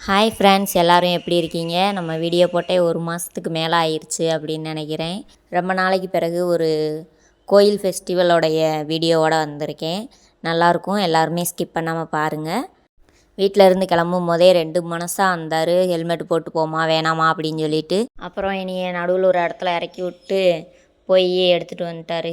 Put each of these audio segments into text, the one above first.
Hi friends, எல்லோரும் எப்படி இருக்கீங்க? நம்ம வீடியோ போட்டே ஒரு மாதத்துக்கு மேலே ஆயிடுச்சு அப்படின்னு நினைக்கிறேன். ரொம்ப நாளைக்கு பிறகு ஒரு கோயில் ஃபெஸ்டிவலோடைய வீடியோவோடு வந்திருக்கேன். நல்லாயிருக்கும், எல்லாருமே ஸ்கிப் பண்ணாமல் பாருங்கள். வீட்டில் இருந்து கிளம்பும் போதே 2 மனசாக வந்தார், ஹெல்மெட் போட்டு போமா வேணாமா அப்படின்னு சொல்லிட்டு. அப்புறம் என்னைய நடுவில் ஒரு இடத்துல இறக்கி விட்டு போய் எடுத்துகிட்டு வந்துட்டார்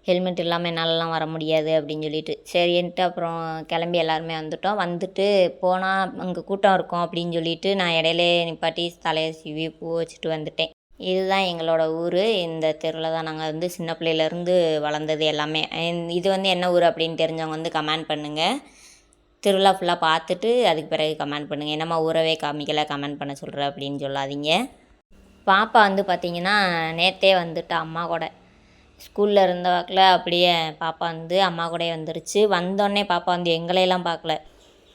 ஹெல்மெட் இல்லாமல் என்னாலலாம் வர முடியாது அப்படின்னு சொல்லிட்டு. சரின்ட்டு அப்புறம் கிளம்பி எல்லாருமே வந்துட்டோம். வந்துட்டு போனால் அங்கே கூட்டம் இருக்கும் அப்படின்னு சொல்லிட்டு நான் இடையில நிப்பாட்டி தலையை சீவி பூ வச்சுட்டு வந்துட்டேன். இதுதான் எங்களோட ஊர். இந்த தெருவில் தான் நாங்கள் வந்து சின்ன பிள்ளையிலேருந்து வளர்ந்தது எல்லாமே. இது வந்து என்ன ஊர் அப்படின்னு தெரிஞ்சவங்க வந்து கமெண்ட் பண்ணுங்கள். திருவிழா ஃபுல்லாக பார்த்துட்டு அதுக்கு பிறகு கமெண்ட் பண்ணுங்கள். என்னம்மா ஊரவே காமிக்கலை கமெண்ட் பண்ண சொல்கிற அப்படின்னு சொல்லாதீங்க. பாப்பா வந்து பார்த்திங்கன்னா நேற்றே வந்துட்டு அம்மா கூட ஸ்கூலில் இருந்த வாக்கில் அப்படியே பாப்பா வந்து அம்மா கூட வந்துருச்சு. வந்தோடனே பாப்பா வந்து எங்களையெல்லாம் பார்க்கல,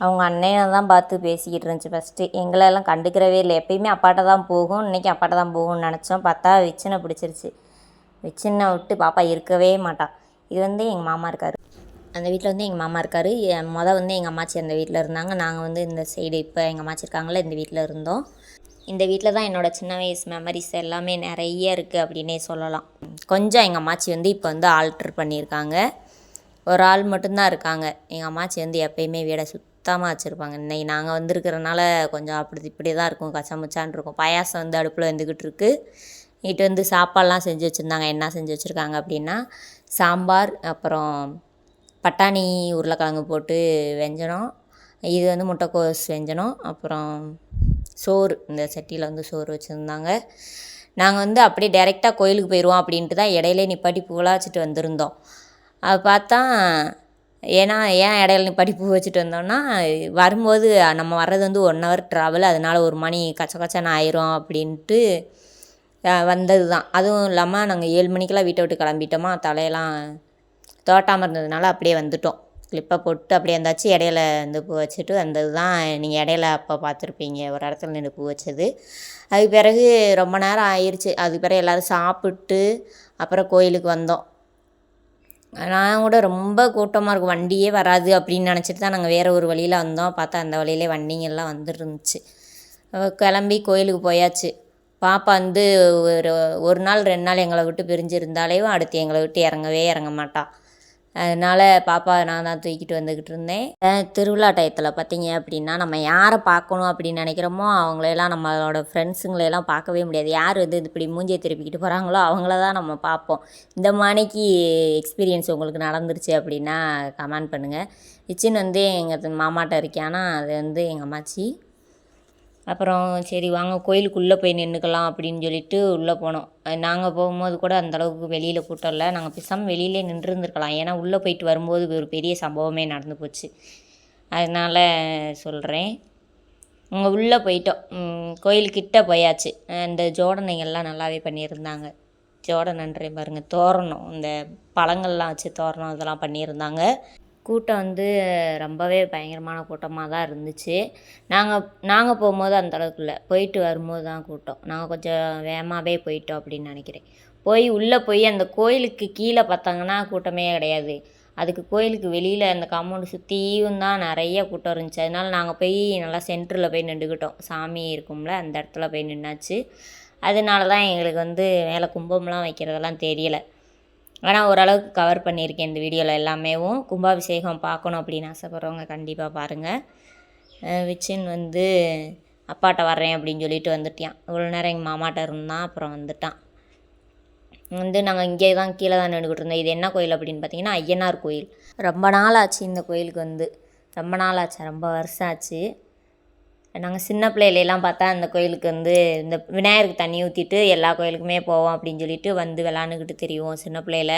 அவங்க அண்ணனை தான் பார்த்து பேசிக்கிட்டு இருந்துச்சு. ஃபஸ்ட்டு எங்களெல்லாம் கண்டுக்கிறவே இல்லை. எப்பயுமே அப்பாட்ட தான் போகும், இன்றைக்கி அப்பாட்ட தான் போகும்னு நினச்சோம். பார்த்தா விச்சினை பிடிச்சிருச்சு. விச்சினை விட்டு பாப்பா இருக்கவே மாட்டாள். இது வந்து எங்கள் மாமா இருக்கார், அந்த வீட்டில் வந்து எங்கள் மாமா இருக்கார். வந்து எங்கள் அம்மாச்சி அந்த வீட்டில் இருந்தாங்க. நாங்கள் வந்து இந்த சைடு இப்போ எங்கள் அம்மாச்சி இருக்காங்களே இந்த வீட்டில் இருந்தோம். இந்த வீட்டில் தான் என்னோடய சின்ன வயசு மெமரிஸ் எல்லாமே நிறைய இருக்குது அப்படின்னே சொல்லலாம். கொஞ்சம் எங்கள் அம்மாச்சி வந்து இப்போ வந்து ஆல்ட்ரு பண்ணியிருக்காங்க. ஒரு ஆள் மட்டும்தான் இருக்காங்க. எங்கள் அம்மாச்சி வந்து எப்போயுமே வீடை சுத்தமாக வச்சுருப்பாங்க. இன்றைக்கி நாங்கள் வந்திருக்கிறனால கொஞ்சம் இப்படி தான் இருக்கும், கச்சமுச்சான் இருக்கும். பாயாசம் வந்து அடுப்பில் வந்துக்கிட்டு இருக்குது. இங்கிட்டு வந்து சாப்பாடெலாம் செஞ்சு வச்சுருந்தாங்க. என்ன செஞ்சு வச்சுருக்காங்க அப்படின்னா சாம்பார், அப்புறம் பட்டாணி உருளைக்கிழங்கு போட்டு வெஞ்சனம், இது வந்து முட்டைக்கோஸ் வெஞ்சனம், அப்புறம் சோறு, இந்த சட்டியில் வந்து சோறு வச்சுருந்தாங்க. நாங்கள் வந்து அப்படியே டைரெக்டாக கோயிலுக்கு போயிடுவோம் அப்படின்ட்டு தான் இடையிலே நிப்பாட்டி பூவெல்லாம் வச்சுட்டு வந்திருந்தோம். அது பார்த்தா ஏன் இடையில நிப்பாட்டி பூ வச்சுட்டு வந்தோம்னா, வரும்போது நம்ம வர்றது வந்து 1 ஹவர் ட்ராவல், அதனால் ஒரு மணி கச்சன்னு ஆயிரும் அப்படின்ட்டு வந்தது தான். அதுவும் இல்லாமல் நாங்கள் 7 மணிக்கெல்லாம் வீட்டை விட்டு கிளம்பிட்டோமா, தலையெல்லாம் தோட்டாமல் இருந்ததுனால அப்படியே வந்துட்டோம். கிளிப்பை போட்டு அப்படியே வந்தாச்சு. இடையில வந்து பூ வச்சுட்டு வந்தது தான் நீங்கள் இடையில அப்போ பார்த்துருப்பீங்க, ஒரு இடத்துல நின்று பூ வச்சது. அதுக்கு பிறகு ரொம்ப நேரம் ஆயிடுச்சு. அதுக்கு பிறகு எல்லோரும் சாப்பிட்டு அப்புறம் கோயிலுக்கு வந்தோம். நான் கூட ரொம்ப கூட்டமாக இருக்கும், வண்டியே வராது அப்படின்னு நினச்சிட்டு தான் நாங்கள் வேறு ஒரு வழியில் வந்தோம். பார்த்தா அந்த வழியிலே வண்டிங்கெல்லாம் வந்துருந்துச்சு. கிளம்பி கோயிலுக்கு போயாச்சு. பாப்பா வந்து ஒரு நாள் 2 நாள் எங்களை விட்டு பிரிஞ்சிருந்தாலேயும் அடுத்து எங்களை விட்டு இறங்க மாட்டாள். அதனால் பாப்பா நான் தான் தூக்கிட்டு வந்துக்கிட்டு இருந்தேன். திருவிழா டயத்தில் பார்த்திங்க அப்படின்னா நம்ம யாரை பார்க்கணும் அப்படின்னு நினைக்கிறோமோ அவங்களெல்லாம், நம்மளோட ஃப்ரெண்ட்ஸுங்களெல்லாம் பார்க்கவே முடியாது. யார் வந்து இப்படி மூஞ்சியை திருப்பிக்கிட்டு போகிறாங்களோ அவங்கள தான் நம்ம பார்ப்போம். இந்த மாணிக்கு எக்ஸ்பீரியன்ஸ் உங்களுக்கு நடந்துருச்சு அப்படின்னா கமெண்ட் பண்ணுங்கள். விச்சின் வந்து எங்கள் மாமாட்ட இருக்கானா, அது வந்து எங்கள் அம்மாச்சி. அப்புறம் சரி வாங்க கோயிலுக்குள்ளே போய் நின்றுக்கலாம் அப்படின்னு சொல்லிட்டு உள்ளே போனோம். நாங்கள் போகும்போது கூட அந்தளவுக்கு வெளியில் கூட்டம் இல்லை. நாங்கள் பேசாமல் வெளியிலே நின்றுருந்துருக்கலாம். ஏன்னா உள்ளே போயிட்டு வரும்போது ஒரு பெரிய சம்பவமே நடந்து போச்சு. அதனால் சொல்கிறேன். அங்கே உள்ளே போயிட்டோம். கோயிலுக்கிட்ட போயாச்சு. இந்த ஜோடனைகள்லாம் நல்லாவே பண்ணியிருந்தாங்க. ஜோடனைன்றேன் பாருங்கள், தோரணம், இந்த பழங்கள்லாம் வச்சு தோரணம் இதெல்லாம் பண்ணியிருந்தாங்க. கூட்டம் வந்து ரொம்பவே பயங்கரமான கூட்டமாக தான் இருந்துச்சு. நாங்கள் போகும்போது அந்தளவுக்கு இல்லை, போயிட்டு வரும்போது தான் கூட்டம். நாங்கள் கொஞ்சம் வேகமாகவே போயிட்டோம் அப்படின்னு நினைக்கிறேன். உள்ளே போய் அந்த கோயிலுக்கு கீழே பார்த்தாங்கன்னா கூட்டமே கிடையாது. அதுக்கு கோயிலுக்கு வெளியில் அந்த காம்பவுண்டு சுற்றியும் தான் நிறைய கூட்டம் இருந்துச்சு. அதனால் நாங்கள் போய் நல்லா சென்டரில் போய் நின்றுக்கிட்டோம். சாமி இருக்கும்ல அந்த இடத்துல போய் நின்னாச்சு. அதனால தான் எங்களுக்கு வந்து மேலே கும்பம்லாம் வைக்கிறதெல்லாம் தெரியலை. ஆனால் ஓரளவுக்கு கவர் பண்ணியிருக்கேன் இந்த வீடியோவில் எல்லாமேவும். கும்பாபிஷேகம் பார்க்கணும் அப்படின்னு ஆசைப்பட்றவங்க கண்டிப்பாக பாருங்கள். விச்சின் வந்து அப்பாட்ட வர்றேன் அப்படின்னு சொல்லிட்டு வந்துட்டான். இவ்வளோ நேரம் எங்கள் மாமாட்ட இருந்தான், அப்புறம் வந்துட்டான். வந்து நாங்கள் இங்கே தான் கீழே தான் நின்றுக்கிட்டு இருந்தோம். இது என்ன கோயில் அப்படின்னு பார்த்தீங்கன்னா ஐயனார் கோயில். ரொம்ப நாள் ஆச்சு இந்த கோயிலுக்கு வந்து, ரொம்ப நாள் ஆச்சு, ரொம்ப வருஷம் ஆச்சு. நாங்கள் சின்ன பிள்ளையிலலாம் பார்த்தா அந்த கோயிலுக்கு வந்து இந்த விநாயகருக்கு தண்ணி ஊற்றிட்டு எல்லா கோயிலுக்குமே போவோம் அப்படின்னு சொல்லிட்டு வந்து விளாண்டுக்கிட்டு தெரியும். சின்ன பிள்ளையில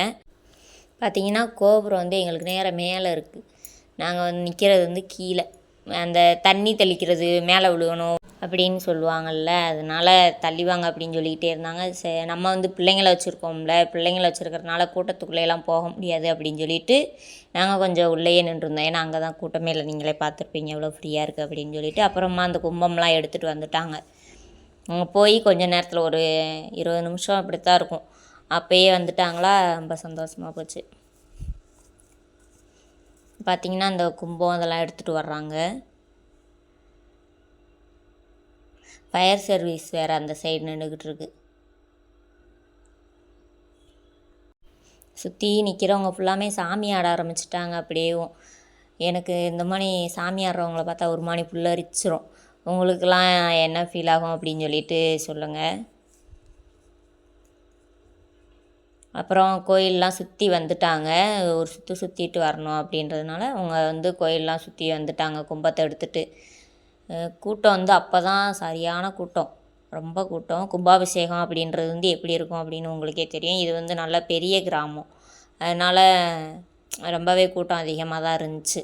பார்த்திங்கன்னா கோபுரம் வந்து எங்களுக்கு நேராக மேலே இருக்குது. நாங்கள் வந்து நிற்கிறது வந்து கீழே. அந்த தண்ணி தெளிக்கிறது மேலே விழுகணும் அப்படின்னு சொல்லுவாங்கள்ல, அதனால் தள்ளிவாங்க அப்படின்னு சொல்லிக்கிட்டே இருந்தாங்க. நம்ம வந்து பிள்ளைங்கள வச்சுருக்கோம்ல, பிள்ளைங்கள வச்சுருக்கிறதுனால கூட்டத்துக்குள்ளேலாம் போக முடியாது அப்படின்னு சொல்லிட்டு நாங்கள் கொஞ்சம் உள்ளேயே நின்றுருந்தோம். ஏன்னா அங்கே தான் கூட்டமே இல்லை, நீங்களே பார்த்துருப்பீங்க எவ்வளோ ஃப்ரீயாக இருக்குது அப்படின்னு சொல்லிட்டு. அப்புறமா அந்த கும்பம்லாம் எடுத்துகிட்டு வந்துட்டாங்க. அங்கே போய் கொஞ்சம் நேரத்தில் ஒரு 20 நிமிஷம் அப்படித்தான் இருக்கும், அப்போயே வந்துட்டாங்களா. ரொம்ப சந்தோஷமாக போச்சு. பார்த்திங்கன்னா அந்த கும்பம் அதெல்லாம் எடுத்துகிட்டு வர்றாங்க. ஃபயர் சர்வீஸ் வேறு அந்த சைடு நின்றுக்கிட்டு இருக்கு. சுற்றி நிற்கிறவங்க ஃபுல்லாமே சாமி ஆட ஆரம்பிச்சிட்டாங்க. அப்படியேவும் எனக்கு இந்த மாதிரி சாமி ஆடுறவங்கள பார்த்தா ஒரு மாதிரி புல்லரிச்சிரும். உங்களுக்கெல்லாம் என்ன ஃபீல் ஆகும் அப்படின்னு சொல்லிட்டு சொல்லுங்கள். அப்புறம் கோயிலெலாம் சுற்றி வந்துட்டாங்க. ஒரு சுற்றிட்டு வரணும் அப்படின்றதுனால அவங்க கோயிலெலாம் சுற்றி வந்துட்டாங்க கும்பத்தை எடுத்துகிட்டு. கூட்டம் அப்போ தான் சரியான கூட்டம், ரொம்ப கூட்டம். கும்பாபிஷேகம் அப்படின்றது எப்படி இருக்கும் அப்படின்னு உங்களுக்கே தெரியும். இது நல்ல பெரிய கிராமம், அதனால் ரொம்பவே கூட்டம் அதிகமாக தான் இருந்துச்சு.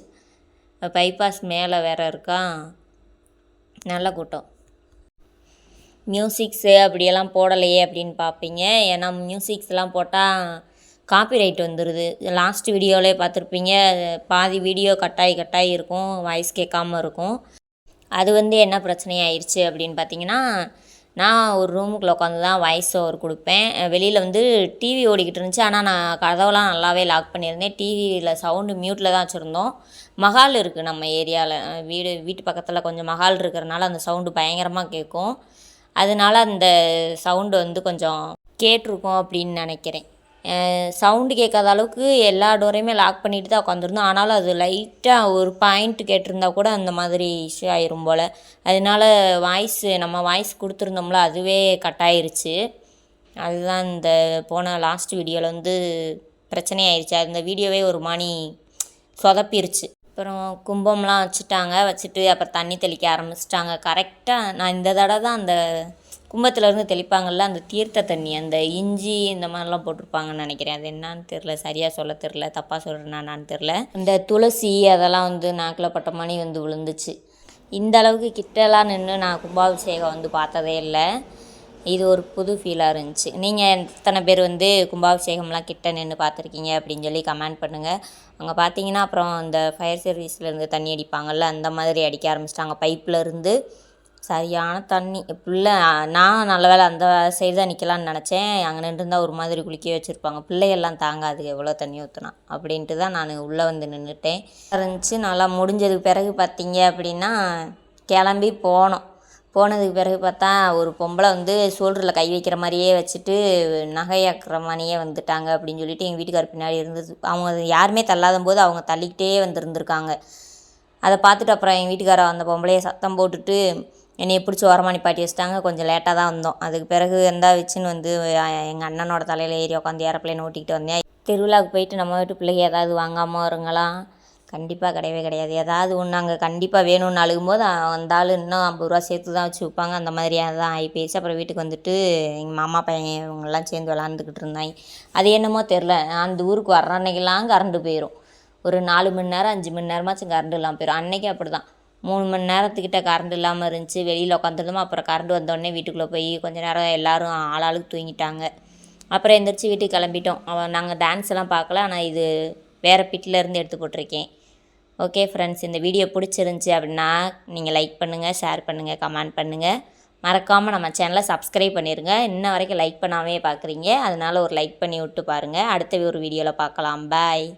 பைபாஸ் மேலே வேறு இருக்கா, நல்ல கூட்டம். மியூசிக்ஸு அப்படியெல்லாம் போடலையே அப்படின்னு பார்ப்பீங்க. ஏன்னா மியூசிக்ஸ்லாம் போட்டால் காப்பிரைட் வந்துடுது. லாஸ்ட் வீடியோவிலே பார்த்துருப்பீங்க, பாதி வீடியோ கட்டாயி இருக்கும், வாய்ஸ் கேட்காம இருக்கும். அது என்ன பிரச்சனையாயிருச்சு அப்படின்னு பார்த்தீங்கன்னா, நான் ஒரு ரூமுக்குள்ளே உட்காந்து தான் வாய்ஸ் ஓவர் கொடுப்பேன். வெளியில் டிவி ஓடிக்கிட்டு இருந்துச்சு. ஆனால் நான் கதவெல்லாம் நல்லாவே லாக் பண்ணியிருந்தேன். டிவியில் சவுண்டு மியூட்டில் தான் வச்சுருந்தோம். மஹால் இருக்குது நம்ம ஏரியாவில், வீட்டு பக்கத்தில் கொஞ்சம் மஹால் இருக்கிறனால அந்த சவுண்டு பயங்கரமாக கேட்கும். அதனால அந்த சவுண்டு கொஞ்சம் கேட்டிருக்கோம் அப்படின்னு நினைக்கிறேன். சவுண்டு கேட்காத அளவுக்கு எல்லா டோரையுமே லாக் பண்ணிட்டு தான் உட்காந்துருந்தோம். ஆனாலும் அது லைட்டாக ஒரு பாயிண்ட் கேட்டிருந்தா கூட அந்த மாதிரி இஷ்யூ ஆயிரும் போல். அதனால நம்ம வாய்ஸ் கொடுத்துருந்தோம்ல, அதுவே கட் ஆயிருச்சு. அதுதான் இந்த போன லாஸ்ட் வீடியோவில் பிரச்சனை ஆயிடுச்சு. அந்த வீடியோவே ஒரு மாதிரி சொதப்பிருச்சு. அப்புறம் கும்பம்லாம் வச்சுட்டு அப்புறம் தண்ணி தெளிக்க ஆரம்பிச்சிட்டாங்க. கரெக்டாக நான் இந்த தடவை தான் அந்த கும்பத்துலேருந்து தெளிப்பாங்கள்ல அந்த தீர்த்த தண்ணி, அந்த இஞ்சி இந்த மாதிரிலாம் போட்டிருப்பாங்கன்னு நினைக்கிறேன். அது என்னான்னு தெரில, சரியாக சொல்ல தெரில, தப்பாக சொல்கிறேன்னான்னு தெரில. இந்த துளசி அதெல்லாம் நாக்கில் பட்ட மணி விழுந்துச்சு. இந்த அளவுக்கு கிட்டலாம் நின்று நான் கும்பாபிஷேகம் பார்த்ததே இல்லை. இது ஒரு புது ஃபீலாக இருந்துச்சு. நீங்கள் எத்தனை பேர் கும்பாபிஷேகம்லாம் கிட்ட நின்று பார்த்துருக்கீங்க அப்படின்னு சொல்லி கமெண்ட் பண்ணுங்கள். அங்கே பார்த்தீங்கன்னா அப்புறம் அந்த ஃபயர் சர்வீஸ்லேருந்து தண்ணி அடிப்பாங்கள்ல, அந்த மாதிரி அடிக்க ஆரம்பிச்சிட்டாங்க. பைப்லேருந்து சரியான தண்ணி. பிள்ளை நான் நல்ல வேலை அந்த சைடு தான் நிற்கலான்னு நினச்சேன். அங்கே நின்றுருந்தால் ஒரு மாதிரி குளிக்க வச்சுருப்பாங்க. பிள்ளைகள்லாம் தாங்காது எவ்வளோ தண்ணி ஊற்றுனா அப்படின்ட்டு தான் நான் உள்ளே நின்றுட்டேன். இருந்துச்சு நல்லா. முடிஞ்சதுக்கு பிறகு பார்த்தீங்க அப்படின்னா கிளம்பி போனதுக்கு பிறகு பார்த்தா ஒரு பொம்பளை ஷோல்டரில் கை வைக்கிற மாதிரியே வச்சுட்டு நகையாக்குற மாதிரியே வந்துட்டாங்க அப்படின்னு சொல்லிட்டு எங்கள் வீட்டுக்கார் பின்னாடி இருந்தது. அவங்க யாருமே தள்ளாத போது அவங்க தள்ளிக்கிட்டே வந்துருந்துருக்காங்க. அதை பார்த்துட்டு அப்புறம் எங்கள் வீட்டுக்காரர் அந்த பொம்பளையை சத்தம் போட்டுட்டு என்னையை பிடிச்சி ஓரமாக நிப்பாட்டி வச்சிட்டாங்க. கொஞ்சம் லேட்டாக தான் வந்தோம். அதுக்கு பிறகு வச்சுன்னு எங்கள் அண்ணனோட தலையில் ஏறி உட்காந்து ஏரோப்ளேன் ஓட்டிக்கிட்டு வந்தேன். திருவிழாவுக்கு போயிட்டு நம்ம வீட்டு பிள்ளைங்க ஏதாவது வாங்காமல் வருங்களா? கண்டிப்பாக கிடையவே கிடையாது. ஏதாவது ஒன்று அங்கே கண்டிப்பாக வேணும்னு அழுகும்போது அந்த ஆள் இன்னும் 50 ரூபா சேர்த்து தான் வச்சு வைப்பாங்க. அந்த மாதிரியாக தான் ஆகி போயிடுச்சு. அப்புறம் வீட்டுக்கு எங்கள் மாமா பையன் இவங்கெல்லாம் சேர்ந்து விளாண்டுக்கிட்டு இருந்தாங்க. அது என்னமோ தெரில, அந்த ஊருக்கு வர்ற அன்னைக்கெல்லாம் கரண்டு போயிடும். ஒரு 4 மணி நேரம் 5 மணி நேரமாச்சும் கரண்ட் இல்லாமல் போயிடும். அன்றைக்கி அப்படி தான் 3 மணி நேரத்துக்கிட்ட கரண்ட் இல்லாமல் இருந்துச்சு. வெளியில் உட்காந்துருந்தோம். அப்புறம் கரண்ட் வந்தோடனே வீட்டுக்குள்ளே போய் கொஞ்சம் நேரம் எல்லோரும் ஆளாளுக்கு தூங்கிட்டாங்க. அப்புறம் எந்திரிச்சு வீட்டுக்கு கிளம்பிட்டோம். நாங்கள் டான்ஸ் எல்லாம் பார்க்கல, ஆனால் இது வேறு பிட்டிலேருந்து எடுத்து போட்டிருக்கேன். ஓகே ஃப்ரெண்ட்ஸ், இந்த வீடியோ பிடிச்சிருந்துச்சி அப்படின்னா நீங்கள் லைக் பண்ணுங்கள், ஷேர் பண்ணுங்கள், கமெண்ட் பண்ணுங்கள். மறக்காமல் நம்ம சேனலை சப்ஸ்கிரைப் பண்ணிடுங்க. இன்ன வரைக்கும் லைக் பண்ணாமே பார்க்குறீங்க, அதனால் ஒரு லைக் பண்ணி விட்டு பாருங்கள். அடுத்த ஒரு வீடியோவில் பார்க்கலாம். பாய்.